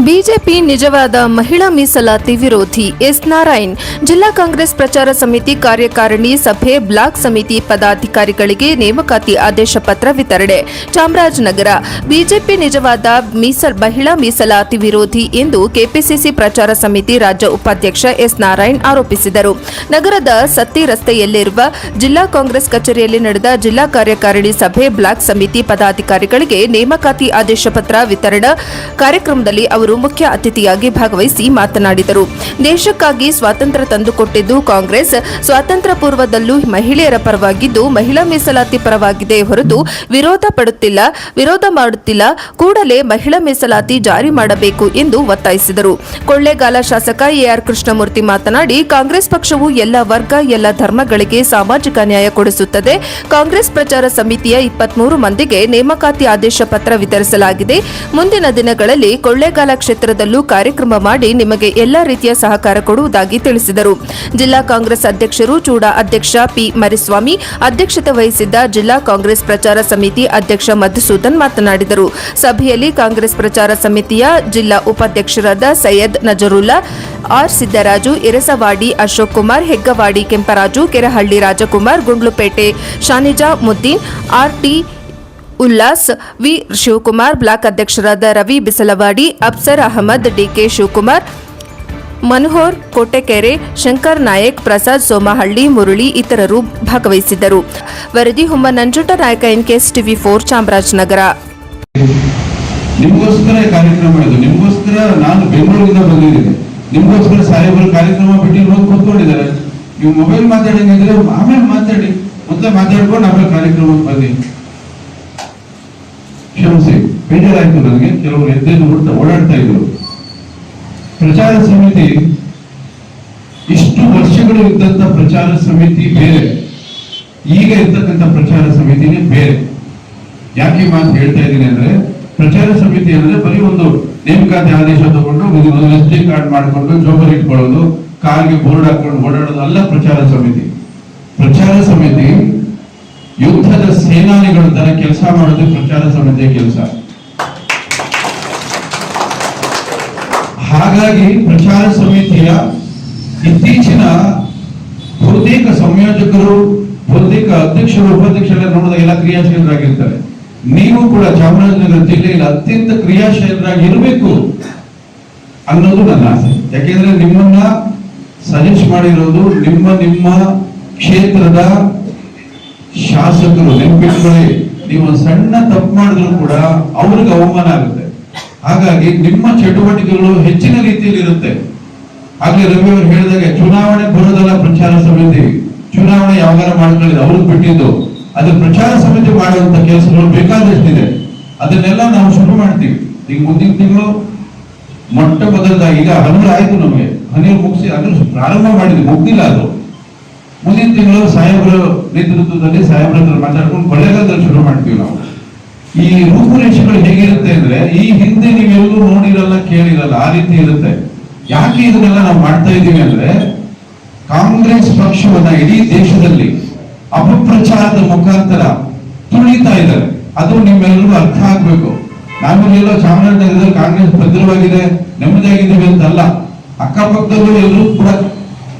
BJP ನಿಜವಾದ ಮಹಿಳಾ ಮೀಸಲಾತಿ ವಿರೋಧಿ ಎಸ್ ನಾರಾಯಣ್. ಜಿಲ್ಲಾ ಕಾಂಗ್ರೆಸ್ ಪ್ರಚಾರ ಸಮಿತಿ ಕಾರ್ಯಕಾರಿಣಿ ಸಭೆ ಬ್ಲಾಕ್ ಸಮಿತಿ ಪದಾಧಿಕಾರಿಗಳಿಗೆ ನೇಮಕಾತಿ ಆದೇಶ ಪತ್ರ ವಿತರಣೆ. ಚಾಮರಾಜನಗರ. ಬಿಜೆಪಿ ನಿಜವಾದ ಮಹಿಳಾ ಮೀಸಲಾತಿ ವಿರೋಧಿ ಎಂದು ಕೆಪಿಸಿಸಿ ಪ್ರಚಾರ ಸಮಿತಿ ರಾಜ್ಯ ಉಪಾಧ್ಯಕ್ಷ ಎಸ್ ನಾರಾಯಣ್ ಆರೋಪಿಸಿದರು. ನಗರದ ಸತ್ತಿ ರಸ್ತೆಯಲ್ಲಿರುವ ಜಿಲ್ಲಾ ಕಾಂಗ್ರೆಸ್ ಕಚೇರಿಯಲ್ಲಿ ನಡೆದ ಜಿಲ್ಲಾ ಕಾರ್ಯಕಾರಿಣಿ ಸಭೆ ಬ್ಲಾಕ್ ಸಮಿತಿ ಪದಾಧಿಕಾರಿಗಳಿಗೆ ನೇಮಕಾತಿ ಆದೇಶ ಪತ್ರ ವಿತರಣಾ ಕಾರ್ಯಕ್ರಮದಲ್ಲಿ ಅವರು ಮುಖ್ಯ ಅತಿಥಿಯಾಗಿ ಭಾಗವಹಿಸಿ ಮಾತನಾಡಿದರು. ದೇಶಕ್ಕಾಗಿ ಸ್ವಾತಂತ್ರ್ಯ ತಂದುಕೊಟ್ಟಿದ್ದು ಕಾಂಗ್ರೆಸ್ ಸ್ವಾತಂತ್ರ್ಯ ಪೂರ್ವದಲ್ಲೂ ಮಹಿಳೆಯರ ಪರವಾಗಿದ್ದು ಮಹಿಳಾ ಮೀಸಲಾತಿ ಪರವಾಗಿದೆ ಹೊರತು ವಿರೋಧ ಮಾಡುತ್ತಿಲ್ಲ. ಕೂಡಲೇ ಮಹಿಳಾ ಮೀಸಲಾತಿ ಜಾರಿ ಮಾಡಬೇಕು ಎಂದು ಒತ್ತಾಯಿಸಿದರು. ಕೊಳ್ಳೇಗಾಲ ಶಾಸಕ ಎಆರ್ ಕೃಷ್ಣಮೂರ್ತಿ ಮಾತನಾಡಿ, ಕಾಂಗ್ರೆಸ್ ಪಕ್ಷವು ಎಲ್ಲ ವರ್ಗ ಎಲ್ಲ ಧರ್ಮಗಳಿಗೆ ಸಾಮಾಜಿಕ ನ್ಯಾಯ ಕೊಡಿಸುತ್ತದೆ. ಕಾಂಗ್ರೆಸ್ ಪ್ರಚಾರ ಸಮಿತಿಯ 23 ಮಂದಿಗೆ ನೇಮಕಾತಿ ಆದೇಶ ಪತ್ರ ವಿತರಿಸಲಾಗಿದೆ. ಮುಂದಿನ ದಿನಗಳಲ್ಲಿ ಕೊಳ್ಳೇಗಾಲ ಕ್ಷೇತ್ರದಲ್ಲೂ ಕಾರ್ಯಕ್ರಮ ಮಾಡಿ ನಿಮಗೆ ಎಲ್ಲಾ ರೀತಿಯ ಸಹಕಾರ ಕೊಡುವುದಾಗಿ ತಿಳಿಸಿದರು. ಜಿಲ್ಲಾ ಕಾಂಗ್ರೆಸ್ ಅಧ್ಯಕ್ಷರು ಚೂಡಾ ಅಧ್ಯಕ್ಷ ಪಿ ಮರಿಸ್ವಾಮಿ ಅಧ್ಯಕ್ಷತೆ ವಹಿಸಿದ್ದ ಜಿಲ್ಲಾ ಕಾಂಗ್ರೆಸ್ ಪ್ರಚಾರ ಸಮಿತಿ ಅಧ್ಯಕ್ಷ ಮಧುಸೂದನ್ ಮಾತನಾಡಿದರು. ಸಭೆಯಲ್ಲಿ ಕಾಂಗ್ರೆಸ್ ಪ್ರಚಾರ ಸಮಿತಿಯ ಜಿಲ್ಲಾ ಉಪಾಧ್ಯಕ್ಷರಾದ Syed Nazarulla, R Siddaraju, Irasavadi Ashok Kumar, Heggavadi Kemparaju, Kerahalli Rajkumar, Gundlupet Shaniza Muddin, RT Ullas, V Shivakumar, block ಅಧ್ಯಕ್ಷರಾದ ರವಿ ಬಿಸಲವಾಡಿ, ಅಫ್ಸರ್ ಅಹಮದ್, ಡಿಕೆ ಶಿವಕುಮಾರ್, ಮನೋಹರ್ ಕೋಟೆಕೆರೆ, ಶಂಕರ್ ನಾಯಕ್, ಪ್ರಸಾದ್ ಸೋಮಹಳ್ಳಿ, ಮುರಳಿ ಇತರರು ಭಾಗವಹಿಸಿದ್ದರು. ವರದಿ ಹುಮ್ಮ ನಂಜುಂಡನಾಯಕ ಎನ್ಕೆಎಸ್ ಟಿವಿ 4 ಚಾಮರಾಜನಗರ. ನಿಮಗೋಸ್ಕರ ಕಾರ್ಯಕ್ರಮ ಮಾಡಿದ್ದು, ನಿಮಗೋಸ್ಕರ ನಾನು ಬೆಂಗಳೂರಿಂದ ಬಂದಿದ್ದೀನಿ, ನಿಮಗೋಸ್ಕರ ಸಾಹೇಬರು ಕಾರ್ಯಕ್ರಮ ಬಿಟ್ಟು ಕೂತ್ಕೊಂಡಿದ್ದಾರೆ. ನೀವು ಮೊಬೈಲ್ ಮಾತಾಡಂಗಿದ್ರೆ ಆಮೇಲೆ ಮಾತಾಡಿ, ಮೊದಲೇ ಮಾತಾಡ್ಕೊಂಡು ಆಮೇಲೆ ಕಾರ್ಯಕ್ರಮಕ್ಕೆ ಬನ್ನಿ. ಕ್ಷಮಿಸಿ, ಬೇಜಾರಾಯ್ತು ನನಗೆ. ಕೆಲವರು ಎದ್ದೇನು ಓಡಾಡ್ತಾ ಇದ್ರು. ಪ್ರಚಾರ ಸಮಿತಿ ಇಷ್ಟು ವರ್ಷಗಳು ಇದ್ದಂತ ಪ್ರಚಾರ ಸಮಿತಿ ಬೇರೆ, ಈಗ ಇರ್ತಕ್ಕಂಥ ಪ್ರಚಾರ ಸಮಿತಿನೇ ಬೇರೆ. ಯಾಕೆ ಮಾತು ಹೇಳ್ತಾ ಇದ್ದೀನಿ ಅಂದ್ರೆ, ಪ್ರಚಾರ ಸಮಿತಿ ಅಂದ್ರೆ ಬರೀ ಒಂದು ನೇಮಕಾತಿ ಆದೇಶ ತಗೊಂಡು ಒಂದು SD ಕಾರ್ಡ್ ಮಾಡ್ಕೊಂಡು ಜೋಬಲ್ಲಿ ಇಟ್ಕೊಳ್ಳೋದು, ಕಾರ್ಗೆ ಬೋರ್ಡ್ ಹಾಕೊಂಡು ಓಡಾಡೋದು ಅಲ್ಲ ಪ್ರಚಾರ ಸಮಿತಿ. ಪ್ರಚಾರ ಸಮಿತಿ ಯುದ್ಧದ ಸೇನಾನಿಗಳ ತರ ಕೆಲಸ ಮಾಡೋದು ಪ್ರಚಾರ ಸಮಿತಿಯ ಕೆಲಸ. ಹಾಗಾಗಿ ಪ್ರಚಾರ ಸಮಿತಿಯ ಇತ್ತೀಚಿನ ಬಹುತೇಕ ಸಂಯೋಜಕರು, ಬಹುತೇಕ ಅಧ್ಯಕ್ಷರು, ಉಪಾಧ್ಯಕ್ಷರೆಲ್ಲ ನೋಡಿದಾಗ ಎಲ್ಲ ಕ್ರಿಯಾಶೀಲರಾಗಿರ್ತಾರೆ. ನೀವು ಕೂಡ ಚಾಮರಾಜನಗರ ಜಿಲ್ಲೆಯಲ್ಲಿ ಅತ್ಯಂತ ಕ್ರಿಯಾಶೀಲರಾಗಿ ಇರಬೇಕು ಅನ್ನೋದು ನನ್ನ ಆಸೆ. ಯಾಕೆಂದ್ರೆ ನಿಮ್ಮನ್ನ ಸಜೆಸ್ಟ್ ಮಾಡಿರೋದು ನಿಮ್ಮ ಕ್ಷೇತ್ರದ ಶಾಸಕರು. ನೆನಪಿಟ್ಕೊಳ್ಳಿ, ನೀವು ಒಂದು ಸಣ್ಣ ತಪ್ಪು ಮಾಡಿದ್ರು ಕೂಡ ಅವ್ರಿಗೆ ಅವಮಾನ ಆಗುತ್ತೆ. ಹಾಗಾಗಿ ನಿಮ್ಮ ಚಟುವಟಿಕೆಗಳು ಹೆಚ್ಚಿನ ರೀತಿಯಲ್ಲಿ ಇರುತ್ತೆ. ಹಾಗೆ ರವಿ ಅವರು ಹೇಳಿದಾಗೆ ಚುನಾವಣೆ ಬರೋದಲ್ಲ ಪ್ರಚಾರ ಸಮಿತಿ, ಚುನಾವಣೆ ಯಾವಾಗ ಮಾಡ್ಕೊಳ್ಳಿದೆ ಅವ್ರಿಗೆ ಬಿಟ್ಟಿದ್ದು. ಅದು ಪ್ರಚಾರ ಸಮಿತಿ ಮಾಡುವಂತ ಕೆಲಸಗಳು ಬೇಕಾದಷ್ಟಿದೆ. ಅದನ್ನೆಲ್ಲ ನಾವು ಶುರು ಮಾಡ್ತೀವಿ. ಈಗ ಮುಂದಿನ ತಿಂಗಳು ಮೊಟ್ಟ ಮೊದಲದಾಗಿ, ಈಗ ಹನೂರು ಆಯ್ತು, ನಮಗೆ ಹನೂರು ಮುಗಿಸಿ ಅದ್ರ ಪ್ರಾರಂಭ ಮಾಡಿದ್ವಿ, ಮುಗ್ದಿಲ್ಲ ಅದು. ಮುಂದಿನ ತಿಂಗಳು ಸಾಹೇಬರ ನೇತೃತ್ವದಲ್ಲಿ ಸಾಹೇಬರ ಹತ್ರ ಮಾತಾಡ್ಕೊಂಡು ಕೊಳ್ಳೇಗಾಲದಲ್ಲಿ ಶುರು ಮಾಡ್ತೀವಿ ನಾವು. ಈ ರೂಪುರೇಷೆಗಳು ಹೇಗಿರುತ್ತೆ ಅಂದ್ರೆ, ಈ ಹಿಂದೆ ನೀವೆಲ್ಲೂ ನೋಡಿರಲ್ಲ, ಕೇಳಿರಲ್ಲ, ಆ ರೀತಿ ಇರುತ್ತೆ. ಯಾಕೆ ಇದನ್ನೆಲ್ಲ ನಾವು ಮಾಡ್ತಾ ಇದ್ದೀವಿ ಅಂದ್ರೆ, ಕಾಂಗ್ರೆಸ್ ಪಕ್ಷವನ್ನ ಇಡೀ ದೇಶದಲ್ಲಿ ಅಪಪ್ರಚಾರದ ಮುಖಾಂತರ ತುಳಿತಾ ಇದ್ದಾರೆ. ಅದು ನಿಮ್ಮೆಲ್ಲರಿಗೂ ಅರ್ಥ ಆಗ್ಬೇಕು. ನಾವೆಲ್ಲೋ ಚಾಮರಾಜನಗರದಲ್ಲಿ ಕಾಂಗ್ರೆಸ್ ಭದ್ರವಾಗಿದೆ, ನೆಮ್ಮದಿಯಾಗಿದ್ದೀವಿ ಅಂತಲ್ಲ. ಅಕ್ಕಪಕ್ಕದಲ್ಲೂ ಎಲ್ಲರೂ ಕೂಡ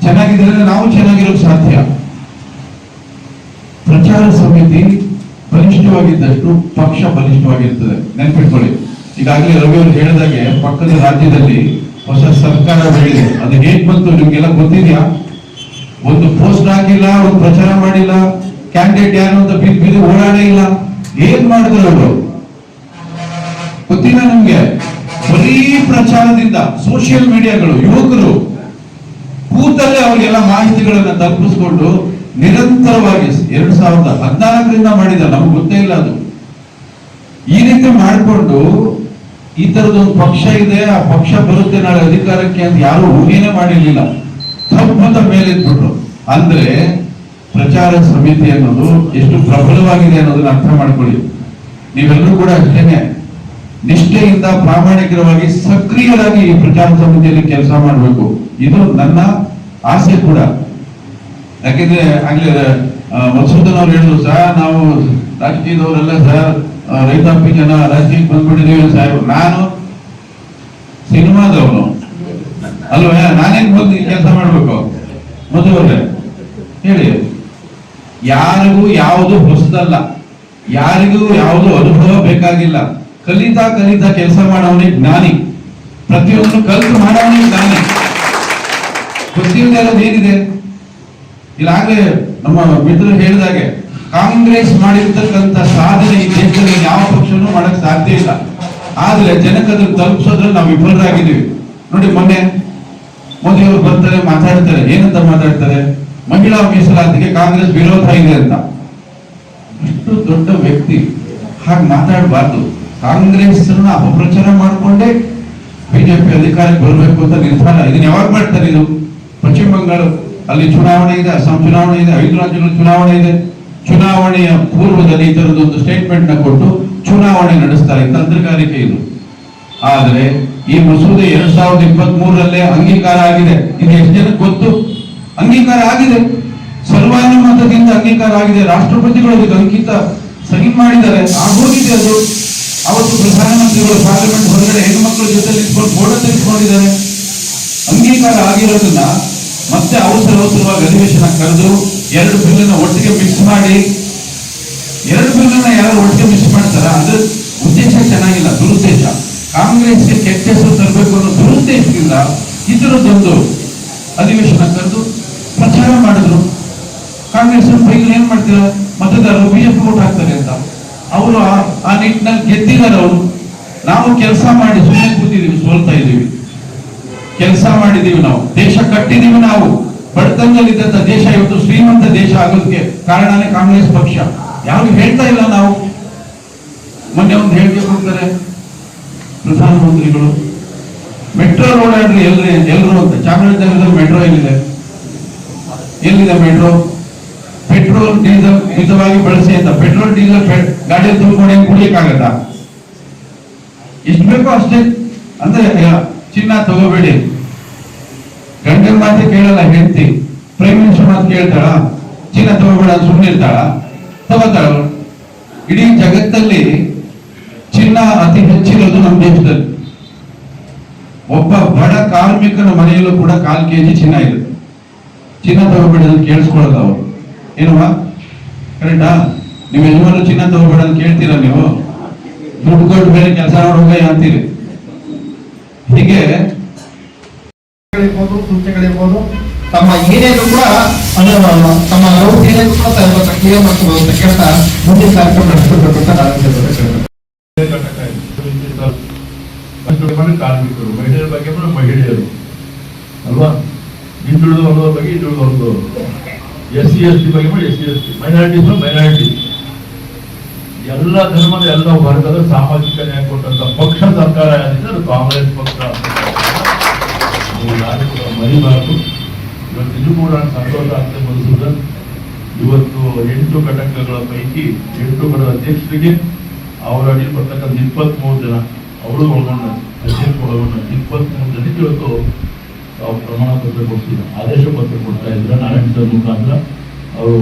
ಚೆನ್ನಾಗಿದ್ರೆ ನಾವು ಚೆನ್ನಾಗಿರೋಕೆ ಸಾಧ್ಯ. ಪ್ರಚಾರ ಸಮಿತಿ ಬಲಿಷ್ಠವಾಗಿದ್ದಷ್ಟು ಪಕ್ಷ ಬಲಿಷ್ಠವಾಗಿರ್ತದೆ. ನೆನ್ಪಿಟ್ಕೊಳ್ಳಿ. ಈಗಾಗಲೇ ರವಿ ಅವರು ಹೇಳಿದಾಗೆ ಪಕ್ಕದ ರಾಜ್ಯದಲ್ಲಿ ಹೊಸ ಸರ್ಕಾರ ಬೆಳೆದಿದೆ. ಅದು ಹೇಗ್ ಬಂತು ನಿಮ್ಗೆಲ್ಲ ಗೊತ್ತಿದ್ಯಾ? ಒಂದು ಪೋಸ್ಟ್ ಹಾಕಿಲ್ಲ, ಒಂದು ಪ್ರಚಾರ ಮಾಡಿಲ್ಲ, ಕ್ಯಾಂಡಿಡೇಟ್ ಯಾರು ಅಂತ ಬಿದ್ದು ಓಡಾಡೇ ಇಲ್ಲ. ಏನ್ ಮಾಡಿದ್ರು ಅವರು ಗೊತ್ತಿಲ್ಲ ನಿಮ್ಗೆ? ಬರೀ ಪ್ರಚಾರದಿಂದ ಸೋಷಿಯಲ್ ಮೀಡಿಯಾಗಳು, ಯುವಕರು ಕೂತಲ್ಲೇ ಅವರಿಗೆಲ್ಲ ಮಾಹಿತಿಗಳನ್ನ ತಲುಪಿಸ್ಕೊಂಡು ನಿರಂತರವಾಗಿ 2014ರಿಂದ ಮಾಡಿದ, ನಮ್ಗೆ ಗೊತ್ತೇ ಇಲ್ಲ ಅದು. ಈ ರೀತಿ ಮಾಡಿಕೊಂಡು ಈ ತರದೊಂದು ಪಕ್ಷ ಇದೆ, ಆ ಪಕ್ಷ ಬರುತ್ತೆ ನಾಳೆ ಅಧಿಕಾರಕ್ಕೆ ಅಂತ ಯಾರು ಊಹೆನೇ ಮಾಡಿರ್ಲಿಲ್ಲ. ತಪ್ಪದ ಮೇಲೆ ಇಟ್ಬಿಟ್ರು. ಅಂದ್ರೆ ಪ್ರಚಾರ ಸಮಿತಿ ಅನ್ನೋದು ಎಷ್ಟು ಪ್ರಬಲವಾಗಿದೆ ಅನ್ನೋದನ್ನ ಅರ್ಥ ಮಾಡ್ಕೊಳ್ಳಿ. ನೀವೆಲ್ಲರೂ ಕೂಡ ಅಷ್ಟೇನೆ ನಿಷ್ಠೆಯಿಂದ ಪ್ರಾಮಾಣಿಕವಾಗಿ ಸಕ್ರಿಯರಾಗಿ ಈ ಪ್ರಚಾರ ಸಮಿತಿಯಲ್ಲಿ ಕೆಲಸ ಮಾಡಬೇಕು. ಇದು ನನ್ನ ಆಸೆ ಕೂಡ. ಯಾಕೆಂದ್ರೆ ಆಗ್ಲೇ ಮಧುಸೂದನ್ ಅವ್ರು ಹೇಳಿದ್ರು, ಸರ್ ನಾವು ರಾಜಕೀಯದವರೆಲ್ಲ ಸರ್ ರೈತಾಪಿ ಜನ ರಾಜಕೀಯಕ್ಕೆ ಬಂದ್ಬಿಟ್ಟಿದೀವಿ ಸಾಹೇಬ್. ನಾನು ಅಲ್ವಾ? ನಾನೇನ್ ಬಂದು ಕೆಲಸ ಮಾಡ್ಬೇಕು? ಮದುವೆ ಹೇಳಿ. ಯಾರಿಗೂ ಯಾವುದು ಹೊಸದಲ್ಲ, ಯಾರಿಗೂ ಯಾವುದು ಅನುಭವ ಬೇಕಾಗಿಲ್ಲ. ಕಲಿತಾ ಕಲಿತಾ ಕೆಲಸ ಮಾಡೋವನೇ ಜ್ಞಾನಿ, ಪ್ರತಿಯೊಂದು ಕಲಿತು ಮಾಡೋವನೇ ಜ್ಞಾನಿ. ಗೊತ್ತಿಲ್ಲದೆ ಇರೋದು ಏನಿದೆ? ಇಲ್ಲಾಗಲೇ ನಮ್ಮ ಮಿತ್ರರು ಹೇಳಿದಾಗೆ ಕಾಂಗ್ರೆಸ್ ಮಾಡಿರ್ತಕ್ಕಂಥ ಸಾಧನೆ ಈ ದೇಶದಲ್ಲಿ ಯಾವ ಪಕ್ಷನೂ ಮಾಡಕ್ ಸಾಧ್ಯ ಇಲ್ಲ. ಆದ್ರೆ ಜನಕ್ಕೆ ಅದನ್ನು ತಲುಪಿಸೋದ್ರಲ್ಲಿ ನಾವು ವಿಫಲರಾಗಿದ್ದೀವಿ. ನೋಡಿ, ಮೊನ್ನೆ ಮೋದಿ ಅವರು ಬರ್ತಾರೆ, ಮಾತಾಡ್ತಾರೆ. ಏನಂತ ಮಾತಾಡ್ತಾರೆ? ಮಹಿಳಾ ಮೀಸಲಾತಿಗೆ ಕಾಂಗ್ರೆಸ್ ವಿರೋಧ ಇದೆ ಅಂತ. ಅಷ್ಟು ದೊಡ್ಡ ವ್ಯಕ್ತಿ ಹಾಗೆ ಮಾತಾಡಬಾರ್ದು. ಕಾಂಗ್ರೆಸ್ ಅಪಪ್ರಚಾರ ಮಾಡಿಕೊಂಡೇ ಬಿಜೆಪಿ ಅಧಿಕಾರಕ್ಕೆ ಬರಬೇಕು ಅಂತ ನಿರ್ಧಾರ. ಇದನ್ನ ಯಾವಾಗ ಮಾಡ್ತಾರೆ? ಇದು ಪಶ್ಚಿಮ ಬಂಗಾಳ ಅಲ್ಲಿ ಚುನಾವಣೆ ಇದೆ, ಅಸ್ಸಾಂ ಚುನಾವಣೆ ಇದೆ, 5 ರಾಜ್ಯಗಳ ಚುನಾವಣೆ ಇದೆ. ಚುನಾವಣೆಯ ಪೂರ್ವದಲ್ಲಿ ಈ ತರದೊಂದು ಸ್ಟೇಟ್ಮೆಂಟ್ ನ ಕೊಟ್ಟು ಚುನಾವಣೆ ನಡೆಸ್ತಾರೆ. ತಂತ್ರಗಾರಿಕೆ ಇದು. ಆದರೆ ಈ ಮಸೂದೆ 2023ರಲ್ಲೇ ಅಂಗೀಕಾರ ಆಗಿದೆ. ಇದು ಎಷ್ಟು ಜನಕ್ಕೆ ಗೊತ್ತು? ಅಂಗೀಕಾರ ಆಗಿದೆ, ಸರ್ವಾನುಮತದಿಂದ ಅಂಗೀಕಾರ ಆಗಿದೆ. ರಾಷ್ಟ್ರಪತಿಗಳು ಇದಕ್ಕೆ ಅಂಕಿತ ಸಹಿ ಮಾಡಿದ್ದಾರೆ, ಆಗೋಗಿದೆ ಅದು. ಅವತ್ತು ಪ್ರಧಾನಮಂತ್ರಿಗಳು ಪಾರ್ಲಿಮೆಂಟ್ ಹೊರಗಡೆ ಹೆಣ್ಮಕ್ಳ ಜೊತೆ ನಿಂತ್ಕೊಂಡು ಫೋಟೋ ತೆಗೆದುಕೊಂಡಿದ್ದಾರೆ. ಅಂಗೀಕಾರ ಆಗಿರೋದನ್ನ ಮತ್ತೆ ಅವಸರವಾಗಿ ಅಧಿವೇಶನ ಕರೆದು 2 ಬಿಲ್ಲನ್ನ ಒಟ್ಟಿಗೆ ಮಿಕ್ಸ್ ಮಾಡಿ, 2 ಬಿಲ್ಲನ್ನ ಯಾರು ಒಟ್ಟಿಗೆ ಮಿಕ್ಸ್ ಮಾಡ್ತಾರ? ಅದ್ರ ಉದ್ದೇಶ ಚೆನ್ನಾಗಿಲ್ಲ, ದುರುದ್ದೇಶ. ಕಾಂಗ್ರೆಸ್ಗೆ ಕೆಟ್ಟ ಹೆಸರು ತರಬೇಕು ಅನ್ನೋ ದುರುದ್ದೇಶದಿಂದ ಇದರದೊಂದು ಅಧಿವೇಶನ ಕರೆದು ಪ್ರಚಾರ ಮಾಡಿದ್ರು. ಕಾಂಗ್ರೆಸ್ ಬೈಗಳು ಏನ್ ಮಾಡ್ತೀರ? ಮತದಾರರು ಬಿಜೆಪಿ ವೋಟ್ ಹಾಕ್ತಾರೆ ಅಂತ. ಅವರು ಆ ನಿಟ್ಟಿನಲ್ಲಿ ಗೆದ್ದಿದ್ದಾರೆ. ಅವರು ನಾವು ಕೆಲಸ ಮಾಡಿ ಸುಮ್ಮನೆ ಕೂತಿದೀವಿ, ಸೋಲ್ತಾ ಇದೀವಿ. ಕೆಲಸ ಮಾಡಿದೀವಿ, ನಾವು ದೇಶ ಕಟ್ಟಿದೀವಿ. ನಾವು ಬಡತನದಲ್ಲಿದ್ದಂತ ದೇಶ ಇವತ್ತು ಶ್ರೀಮಂತ ದೇಶ ಆಗೋದಕ್ಕೆ ಕಾರಣನೇ ಕಾಂಗ್ರೆಸ್ ಪಕ್ಷ. ಯಾರು ಹೇಳ್ತಾ ಇಲ್ಲ ನಾವು. ಮೊನ್ನೆ ಒಂದು ಹೇಳಿಕೆ ಕೊಡ್ತಾರೆ ಪ್ರಧಾನಮಂತ್ರಿಗಳು, ಮೆಟ್ರೋ ಓಡಾಡ್ರಿ ಎಲ್ರು ಅಂತ. ಚಾಮರಾಜನಗರದಲ್ಲಿ ಮೆಟ್ರೋ ಎಲ್ಲಿದೆ? ಮೆಟ್ರೋ? ಪೆಟ್ರೋಲ್ ಡೀಸೆಲ್ ಮಿತವಾಗಿ ಬಳಸಿ ಅಂತ. ಪೆಟ್ರೋಲ್ ಡೀಸೆಲ್ ಗಾಡಿಯಲ್ಲಿ ತುಂಬಿಕೊಂಡು ಹೆಂಗ್ ಕುಡಿಯಕ್ಕಾಗತ್ತಾ? ಎಷ್ಟು ಬೇಕೋ ಅಷ್ಟೇ. ಅಂದ್ರೆ ಚಿನ್ನ ತಗೋಬೇಡಿ. ಗಂಡನ ಮಾತು ಕೇಳಲ್ಲ ಹೆಂಡತಿ, ಪ್ರೈಮ್ ಮಿನಿಸ್ಟರ್ ಮಾತು ಕೇಳ್ತಾಳ? ಚಿನ್ನ ತಗೋಬೇಡ ಅಂತ ಸುಮ್ಮನೆ ಇರ್ತಾಳ? ತಗೋತಾಳ? ಇಡೀ ಜಗತ್ತಲ್ಲಿ ಚಿನ್ನ ಅತಿ ಹೆಚ್ಚಿರೋದು ನಮ್ಮ ದೇಶದಲ್ಲಿ. ಒಬ್ಬ ಬಡ ಕಾರ್ಮಿಕನ ಮನೆಯಲ್ಲೂ ಕೂಡ 1/4 kg ಚಿನ್ನ ಇದೆ. ಚಿನ್ನ ತಗೋಬೇಡ ಅಂತ ಕೇಳಿಸ್ಕೊಳ್ಳೋದು ಅವರು. ಏನವಾ? ಕರೆಕ್ಟಾ? ನೀವು ಯಜಮಾನರು ಚಿನ್ನ ತಗೋಬೇಡ ಅಂತ ಕೇಳ್ತೀರಾ? ನೀವು ದುಡ್ಡು ಕೊಟ್ಟು ಬೇರೆ ಕೆಲಸ ಮಾಡೋಗ ಅಂತೀರಿ. ಹೀಗೆ ಸೂಚನೆಗಳಿರ್ಬೋದು, ತಮ್ಮ ಏನೇನು ಕೂಡ ತಮ್ಮ ಡೌಟ್ ಏನೇನು ಕೂಡ ಕ್ಲಿಯರ್ ಮಾಡ್ಕೋಬಹುದು ಅಂತ ಕೇಳ್ತಾ ಮುಂದಿನ ಕಾರ್ಯಕ್ರಮ ನಡೆಸಬೇಕು ಅಂತ ನಾನು ಕಾರ್ಮಿಕರು, ಮಹಿಳೆಯರ ಬಗ್ಗೆ ಮಹಿಳೆಯರು ಅಲ್ವಾ? ಹಿಂದುಳಿದ ವರ್ಗದ ಬಗ್ಗೆ ಹಿಂದುಳಿದ ವರ್ಗದವರು, SC ST ಬಗ್ಗೆ SC ST, ಮೈನಾರಿಟಿ, ಎಲ್ಲ ಧರ್ಮದ ಎಲ್ಲ ವರ್ಗದ ಸಾಮಾಜಿಕ ನ್ಯಾಯ ಕೊಟ್ಟಂತ ಪಕ್ಷ ಸರ್ಕಾರ ಯಾರಿದೆ ಅದು ಕಾಂಗ್ರೆಸ್ ಪಕ್ಷ. ಯಾರು ಕೂಡ ಮರಿಬಾರದು. ಇವತ್ತು ಇದು ಕೂಡ ಸಂತೋಷ ಆಗ್ತದೆ ಮಧುಸೂದನ್. ಇವತ್ತು 8 ಘಟಕಗಳ ಪೈಕಿ 8 ಘಟಕ ಅಧ್ಯಕ್ಷರಿಗೆ ಅವರ ಅಡಿ ಬರ್ತಕ್ಕಂಥ 23 ಜನ, ಅವರು ಒಳಗೊಂಡ ಅಧ್ಯಕ್ಷ ಒಳಗೊಂಡ 23 ಜನಕ್ಕೆ ಇವತ್ತು ಪ್ರಮಾಣ ಪತ್ರ ಕೊಡ್ತಿದ್ರು, ಆದೇಶ ಪತ್ರ ಕೊಡ್ತಾ ಇದ್ರು ನಾರಾಯಣ ಸರ್ ಮುಖಾಂತರ. ಅವರು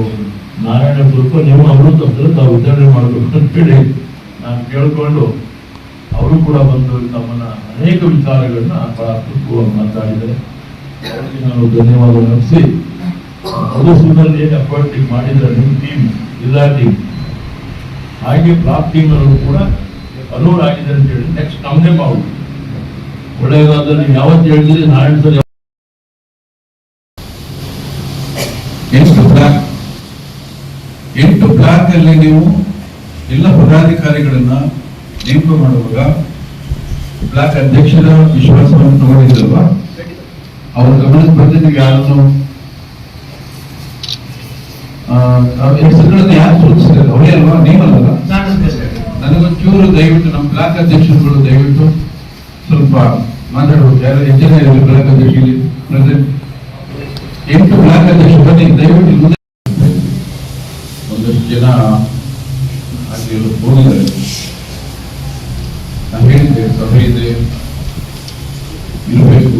ನಾರಾಯಣ ಸ್ವಲ್ಪ ನೀವು ಅವರು ತಪ್ಪು ತಾವು ವಿತರಣೆ ಮಾಡಬೇಕು ಅಂತೇಳಿ ನಾನು ಕೇಳಿಕೊಂಡು ಅವರು ಕೂಡ ಬಂದು ನಮ್ಮನ್ನ ಅನೇಕ ವಿಚಾರಗಳನ್ನ ಬಹಳ ಅದ್ಭುತವಾಗಿ ಮಾತಾಡಿದ್ದಾರೆ. ಅವರಿಗೆ ನಾನು ಧನ್ಯವಾದ ಅರ್ಪಿಸಿ, ಮಧುಸೂದನ್ ಏನು ಅಪಾಯಿಂಟಿಂಗ್ ಮಾಡಿದ್ರೆ ನಿಮ್ಮ ಟೀಮ್, ಜಿಲ್ಲಾ ಟೀಮ್, ಹಾಗೆ ಬ್ಲಾಕ್ ಟೀಮ್ ಅವರು ಕೂಡ ಅಲೋಡ್ ಆಗಿದೆ ಅಂತ ಹೇಳಿ ನೆಕ್ಸ್ಟ್ ನಮ್ಮದೇ ಮಾಡುದು ಒಳ್ಳೆಯದಾದ್ರೆ ನೀವು ಯಾವತ್ತು ಹೇಳಿದ್ರಿ ನಾರಾಯಣ ಸರ್ 8 ಬ್ಲಾಕ್ ಅಲ್ಲಿ ನೀವು ಎಲ್ಲ ಪದಾಧಿಕಾರಿಗಳನ್ನ ನೇಮಕ ಮಾಡುವಾಗ ಬ್ಲಾಕ್ ಅಧ್ಯಕ್ಷರ ವಿಶ್ವಾಸವನ್ನು ತಗೊಂಡಿದ್ದಲ್ವಾ? ಅವ್ರ ಗಮನಕ್ಕೆ ಬಂದಿದ್ದು ಯಾರನ್ನು ಹೆಸರುಗಳನ್ನ ಯಾರು ಸೂಚಿಸಿದ್ರು? ಅವರೇ ಅಲ್ವಾ? ನೀವಲ್ವಾ? ನನಗೊಂಚೂರು ದಯವಿಟ್ಟು ನಮ್ಮ ಬ್ಲಾಕ್ ಅಧ್ಯಕ್ಷರುಗಳು ದಯವಿಟ್ಟು ಸ್ವಲ್ಪ ಮಾತಾಡಬಹುದು. ಯಾರು ಎಷ್ಟು ಜನ ಇರಲಿ ಬ್ಲಾಕ್ ಅಧ್ಯಕ್ಷರಲ್ಲಿ ಪ್ರೆಸೆಂಟ್? 8 ಬ್ಲಾಕ್ ಅಧ್ಯಕ್ಷರು ಬನ್ನಿ ದಯವಿಟ್ಟು. ಮುಂದೆ ಒಂದಷ್ಟು ಜನ ಅಲ್ಲಿ ಹೋಗಿದ್ದಾರೆ. ನಾನು ಹೇಳಿದ್ದೆ ಸಭೆ ಇದೆ, ಇರಬೇಕು,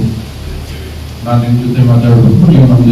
ನಾನು ನಿಮ್ಮ ಜೊತೆ ಮಾತಾಡಬೇಕು, ನೀವು ನಮ್ಮ